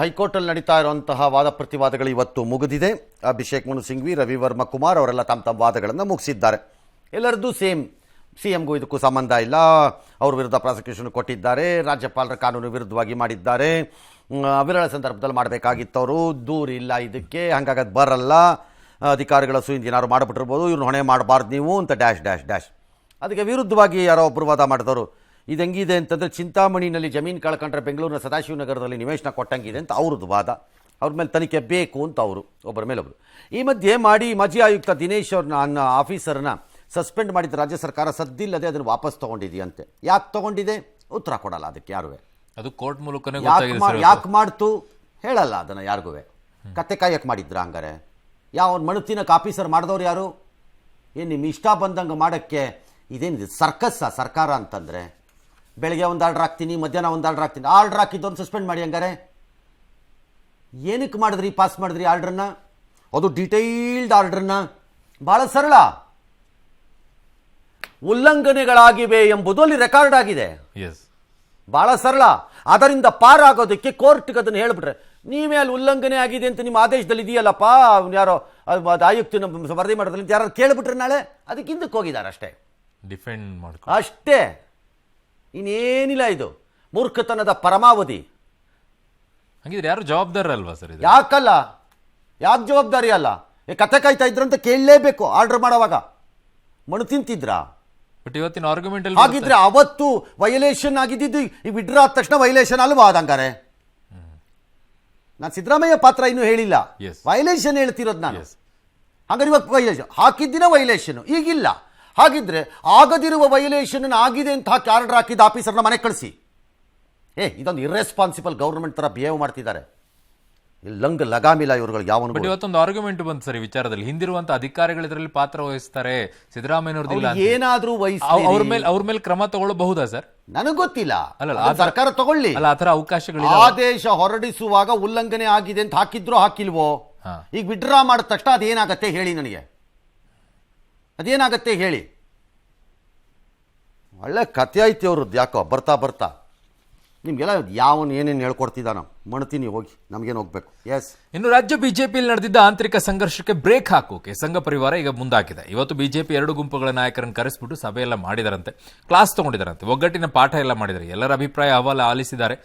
ಹೈಕೋರ್ಟಲ್ಲಿ ನಡೀತಾ ಇರುವಂತಹ ವಾದ ಪ್ರತಿವಾದಗಳು ಇವತ್ತು ಮುಗಿದಿದೆ. ಅಭಿಷೇಕ್ ಮನು ಸಿಂಘ್ವಿ, ರವಿವರ್ಮ ಕುಮಾರ್ ಅವರೆಲ್ಲ ತಮ್ಮ ವಾದಗಳನ್ನು ಮುಗಿಸಿದ್ದಾರೆ. ಎಲ್ಲರದ್ದು ಸೇಮ್, CMಗೂ ಇದಕ್ಕೂ ಸಂಬಂಧ ಇಲ್ಲ, ಅವ್ರ ವಿರುದ್ಧ ಪ್ರಾಸಿಕ್ಯೂಷನ್ ಕೊಟ್ಟಿದ್ದಾರೆ, ರಾಜ್ಯಪಾಲರ ಕಾನೂನು ವಿರುದ್ಧವಾಗಿ ಮಾಡಿದ್ದಾರೆ, ಅವಿರಳ ಸಂದರ್ಭದಲ್ಲಿ ಮಾಡಬೇಕಾಗಿತ್ತವರು, ದೂರಿಲ್ಲ ಇದಕ್ಕೆ, ಹಾಗಾಗಿ ಅದು ಬರಲ್ಲ, ಅಧಿಕಾರಿಗಳ ಸುಯಿಂದ ಏನಾದ್ರು ಮಾಡಿಬಿಟ್ಟಿರ್ಬೋದು, ಇವ್ರನ್ನ ಹೊಣೆ ಮಾಡಬಾರ್ದು ನೀವು ಅಂತ ಡ್ಯಾಶ್ ಡ್ಯಾಶ್ ಡ್ಯಾಶ್. ಅದಕ್ಕೆ ವಿರುದ್ಧವಾಗಿ ಯಾರೋ ಒಬ್ಬರು ವಾದ ಮಾಡಿದವರು, ಇದು ಹೆಂಗಿದೆ ಅಂತಂದರೆ ಚಿಂತಾಮಣಿನಲ್ಲಿ ಜಮೀನು ಕಳ್ಕೊಂಡ್ರೆ ಬೆಂಗಳೂರಿನ ಸದಾಶಿವನಗರದಲ್ಲಿ ನಿವೇಶನ ಕೊಟ್ಟಂಗಿದೆ ಅಂತ ಅವ್ರದ್ದು ವಾದ. ಅವ್ರ ಮೇಲೆ ತನಿಖೆ ಬೇಕು ಅಂತ ಅವರು ಒಬ್ಬರ ಮೇಲೊಬ್ಬರು. ಈ ಮಧ್ಯೆ ಮಾಜಿ ಆಯುಕ್ತ ದಿನೇಶ್ ಅವ್ರನ್ನ ಆಫೀಸರ್ನ ಸಸ್ಪೆಂಡ್ ಮಾಡಿದ ರಾಜ್ಯ ಸರ್ಕಾರ ಸದ್ದಿಲ್ಲದೆ ಅದನ್ನು ವಾಪಸ್ ತೊಗೊಂಡಿದೆಯಂತೆ. ಯಾಕೆ ತೊಗೊಂಡಿದೆ ಉತ್ತರ ಕೊಡಲ್ಲ ಅದಕ್ಕೆ ಯಾರು. ಅದು ಕೋರ್ಟ್ ಮೂಲಕನೇ ಯಾಕೆ ಮಾಡ್ತು ಹೇಳಲ್ಲ ಅದನ್ನು ಯಾರಿಗೂ. ಕತ್ತೆ ಕಾಯಕ್ಕೆ ಮಾಡಿದ್ರ ಹಂಗಾರೆ? ಯಾವ ಮಣುತಿನಕ್ಕೆ ಆಫೀಸರ್ ಮಾಡಿದವ್ರು ಯಾರು? ಏನು ನಿಮ್ಮ ಇಷ್ಟ ಬಂದಂಗೆ ಮಾಡೋಕ್ಕೆ ಇದೇನಿದೆ ಸರ್ಕಸ್ಸಾ ಸರ್ಕಾರ ಅಂತಂದರೆ? ಬೆಳಗ್ಗೆ ಒಂದು ಆರ್ಡ್ರ್ ಹಾಕ್ತೀನಿ, ಮಧ್ಯಾಹ್ನ ಒಂದು ಆರ್ಡ್ರ್ ಹಾಕ್ತೀನಿ, ಆರ್ಡ್ರ್ ಹಾಕಿದ್ದವ್ರು ಸಸ್ಪೆಂಡ್ ಮಾಡಿ ಹಂಗಾರೆ ಏನಕ್ಕೆ ಮಾಡಿದ್ರಿ, ಪಾಸ್ ಮಾಡಿದ್ರಿ ಆರ್ಡ್ರನ್ನ? ಅದು ಡೀಟೇಲ್ಡ್ ಆರ್ಡ್ರನ್ನ. ಭಾಳ ಸರಳ. ಉಲ್ಲಂಘನೆಗಳಾಗಿವೆ ಎಂಬುದು ಅಲ್ಲಿ ರೆಕಾರ್ಡ್ ಆಗಿದೆ. ಭಾಳ ಸರಳ. ಅದರಿಂದ ಪಾರಾಗೋದಕ್ಕೆ ಕೋರ್ಟ್ಗೆ ಅದನ್ನು ಹೇಳಿಬಿಟ್ರೆ, ನೀವೇ ಅಲ್ಲಿ ಉಲ್ಲಂಘನೆ ಆಗಿದೆ ಅಂತ ನಿಮ್ಮ ಆದೇಶದಲ್ಲಿ ಇದೆಯಲ್ಲಪ್ಪ, ಯಾರೋ ಆಯುಕ್ತನ ವರದಿ ಮಾಡೋದ್ರಲ್ಲಿ ಯಾರು ಕೇಳಿಬಿಟ್ರೆ ನಾಳೆ ಅದಕ್ಕೆ ಹಿಂದಕ್ಕೆ ಹೋಗಿದ್ದಾರೆ ಅಷ್ಟೇ, ಡಿಫೆಂಡ್ ಮಾಡ್ಕೊ ಅಷ್ಟೇ, ಇನ್ನೇನಿಲ್ಲ. ಇದು ಮೂರ್ಖತನದ ಪರಮಾವಧಿ. ಹಾಗಿದ್ರೆ ಯಾರು ಜವಾಬ್ದಾರ ಅಲ್ವಾ ಸರ್? ಯಾಕಲ್ಲ, ಯಾಕೆ ಜವಾಬ್ದಾರಿ ಅಲ್ಲ? ಕತೆ ಕಾಯ್ತಾ ಇದ್ರಂತ ಕೇಳಲೇಬೇಕು. ಆರ್ಡರ್ ಮಾಡೋವಾಗ ಮಣ್ಣು ತಿಂತಿದ್ರಾ? ಬಟ್ ಇವತ್ತಿನ ಆರ್ಗ್ಯುಮೆಂಟ್ ಹಾಗಿದ್ರೆ ಅವತ್ತು ವೈಲೇಷನ್ ಆಗಿದ್ದು ಈ ವಿಡ್ರಾ ಆದ ತಕ್ಷಣ ವೈಲೇಷನ್ ಅಲ್ವಾ ಅದಂಗಾರೆ? ನಾನು ಸಿದ್ದರಾಮಯ್ಯ ಪಾತ್ರ ಇನ್ನೂ ಹೇಳಿಲ್ಲ, ವೈಲೇಷನ್ ಹೇಳ್ತಿರೋದು ನಾನು. ಹಾಗಾದ್ರೆ ಇವಾಗ ವೈಲೇಷನ್ ಹಾಕಿದ್ದಿನ ವೈಲೇಷನ್ ಈಗಿಲ್ಲ. ಹಾಗಿದ್ರೆ ಆಗದಿರುವ ವೈಲೇಷನ್ ಆಗಿದೆ ಅಂತ ಹಾಕಿ ಆರ್ಡರ್ ಹಾಕಿದ ಆಫೀಸರ್ನ ಮನೆ ಕಳಿಸಿ. ಇದೊಂದು ಇರ್ರೆಸ್ಪಾನ್ಸಿಬಲ್ ಗೌರ್ಮೆಂಟ್ ತರ ಬಿಹೇವ್ ಮಾಡ್ತಿದ್ದಾರೆ. ಲಂಗ್ ಲಗಾಮಿಲ್ಲ ಇವ್ರುಗಳಿಗೆ ಯಾವ. ಬಟ್ ಇವತ್ತೊಂದು ಆರ್ಗ್ಯುಮೆಂಟ್ ಬಂತು ಸರ್ ವಿಚಾರದಲ್ಲಿ, ಹಿಂದಿರುವಂತ ಅಧಿಕಾರಿಗಳು ಇದರಲ್ಲಿ ಪಾತ್ರ ವಹಿಸ್ತಾರೆ, ಸಿದ್ದರಾಮಯ್ಯನವ್ರದಿಲ್ಲ, ಏನಾದ್ರೂ ಅವ್ರ ಮೇಲೆ ಕ್ರಮ ತಗೊಳ್ಳಬಹುದಾ ಸರ್? ನನಗೆ ಗೊತ್ತಿಲ್ಲ. ಸರ್ಕಾರ ತಗೊಳ್ಳಿ, ಅಲ್ಲ ಆತರ ಅವಕಾಶಗಳು. ಆದೇಶ ಹೊರಡಿಸುವಾಗ ಉಲ್ಲಂಘನೆ ಆಗಿದೆ ಅಂತ ಹಾಕಿದ್ರು ಹಾಕಿಲ್ವೋ? ಈಗ ವಿಡ್ರಾ ಮಾಡಿದ ತಕ್ಷಣ ಅದೇನಾಗತ್ತೆ ಹೇಳಿ ನನಗೆ, ಅದೇನಾಗತ್ತೆ ಹೇಳಿ. ಒಳ್ಳೆ ಕತೆ ಐತಿ ಅವ್ರದ್ದು. ಯಾಕೋ ಬರ್ತಾ ಬರ್ತಾ ನಿಮ್ಗೆಲ್ಲ ಯಾವನು ಏನೇನು ಹೇಳ್ಕೊಡ್ತಿದ್ದಾನೋ ಮಾಡ್ತೀನಿ, ಹೋಗಿ ನಮ್ಗೇನು ಹೋಗ್ಬೇಕು. ಇನ್ನು ರಾಜ್ಯ ಬಿಜೆಪಿಯಲ್ಲಿ ನಡೆದಿದ್ದ ಆಂತರಿಕ ಸಂಘರ್ಷಕ್ಕೆ ಬ್ರೇಕ್ ಹಾಕೋಕೆ ಸಂಘ ಪರಿವಾರ ಈಗ ಮುಂದಾಗಿದೆ. ಇವತ್ತು ಬಿಜೆಪಿ 2 ಗುಂಪುಗಳ ನಾಯಕರನ್ನು ಕರೆಸಿಬಿಟ್ಟು ಸಭೆಯೆಲ್ಲ ಮಾಡಿದಾರಂತೆ, ಕ್ಲಾಸ್ ತಗೊಂಡಿದ್ದಾರಂತೆ, ಒಗ್ಗಟ್ಟಿನ ಪಾಠ ಎಲ್ಲ ಮಾಡಿದ್ದಾರೆ, ಎಲ್ಲರ ಅಭಿಪ್ರಾಯ ಅಹವಾಲು ಆಲಿಸಿದ್ದಾರೆ,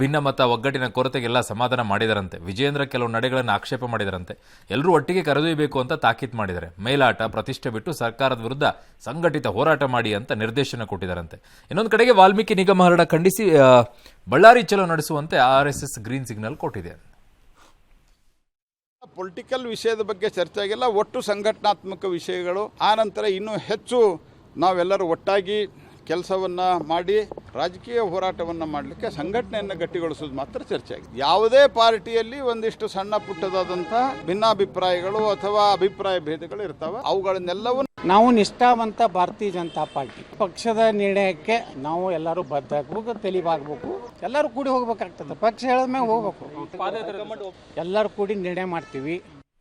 ಭಿನ್ನಮತ ಒಗ್ಗಟ್ಟಿನ ಕೊರತೆಗೆಲ್ಲ ಸಮಾಧಾನ ಮಾಡಿದಾರಂತೆ. ವಿಜಯೇಂದ್ರ ಕೆಲವು ನಡೆಗಳನ್ನು ಆಕ್ಷೇಪ ಮಾಡಿದಾರಂತೆ. ಎಲ್ಲರೂ ಒಟ್ಟಿಗೆ ಕರೆದೊಯ್ಯಬೇಕು ಅಂತ ತಾಕೀತು ಮಾಡಿದ್ದಾರೆ. ಮೇಲಾಟ ಪ್ರತಿಷ್ಠೆ ಬಿಟ್ಟು ಸರ್ಕಾರದ ವಿರುದ್ಧ ಸಂಘಟಿತ ಹೋರಾಟ ಮಾಡಿ ಅಂತ ನಿರ್ದೇಶನ ಕೊಟ್ಟಿದ್ದಾರಂತೆ. ಇನ್ನೊಂದು ಕಡೆಗೆ ವಾಲ್ಮೀಕಿ ನಿಗಮ ಹರಡ ಖಂಡಿಸಿ ಬಳ್ಳಾರಿ ಚಲೋ ನಡೆಸುವಂತೆ RSS ಗ್ರೀನ್ ಸಿಗ್ನಲ್ ಕೊಟ್ಟಿದೆ. ಪೊಲಿಟಿಕಲ್ ವಿಷಯದ ಬಗ್ಗೆ ಚರ್ಚೆ ಆಗಿಲ್ಲ, ಒಟ್ಟು ಸಂಘಟನಾತ್ಮಕ ವಿಷಯಗಳು. ಆನಂತರ ಇನ್ನೂ ಹೆಚ್ಚು ನಾವೆಲ್ಲರೂ ಒಟ್ಟಾಗಿ ಕೆಲಸವನ್ನು ಮಾಡಿ ರಾಜಕೀಯ ಹೋರಾಟವನ್ನು ಮಾಡಲಿಕ್ಕೆ ಸಂಘಟನೆಯನ್ನು ಗಟ್ಟಿಗೊಳಿಸೋದು ಮಾತ್ರ ಚರ್ಚೆ ಆಗಿದೆ. ಯಾವುದೇ ಪಾರ್ಟಿಯಲ್ಲಿ ಒಂದಿಷ್ಟು ಸಣ್ಣ ಪುಟ್ಟದಾದಂಥ ಭಿನ್ನಾಭಿಪ್ರಾಯಗಳು ಅಥವಾ ಅಭಿಪ್ರಾಯ ಭೇದಗಳು ಇರ್ತಾವೆ. ಅವುಗಳನ್ನೆಲ್ಲವನ್ನು ನಾವು ನಿಷ್ಠಾವಂತ ಭಾರತೀಯ ಜನತಾ ಪಾರ್ಟಿ ಪಕ್ಷದ ನಿರ್ಣಯಕ್ಕೆ ನಾವು ಎಲ್ಲರೂ ಬದ್ಧ ಆಗಬೇಕು, ತಿಳಿವಾಗಬೇಕು, ಎಲ್ಲರೂ ಕೂಡಿ ಹೋಗ್ಬೇಕಾಗ್ತದೆ. ಪಕ್ಷ ಹೇಳಿದ್ಮೇಲೆ ಹೋಗ್ಬೇಕು, ಎಲ್ಲರೂ ಕೂಡಿ ನಿರ್ಣಯ ಮಾಡ್ತೀವಿ.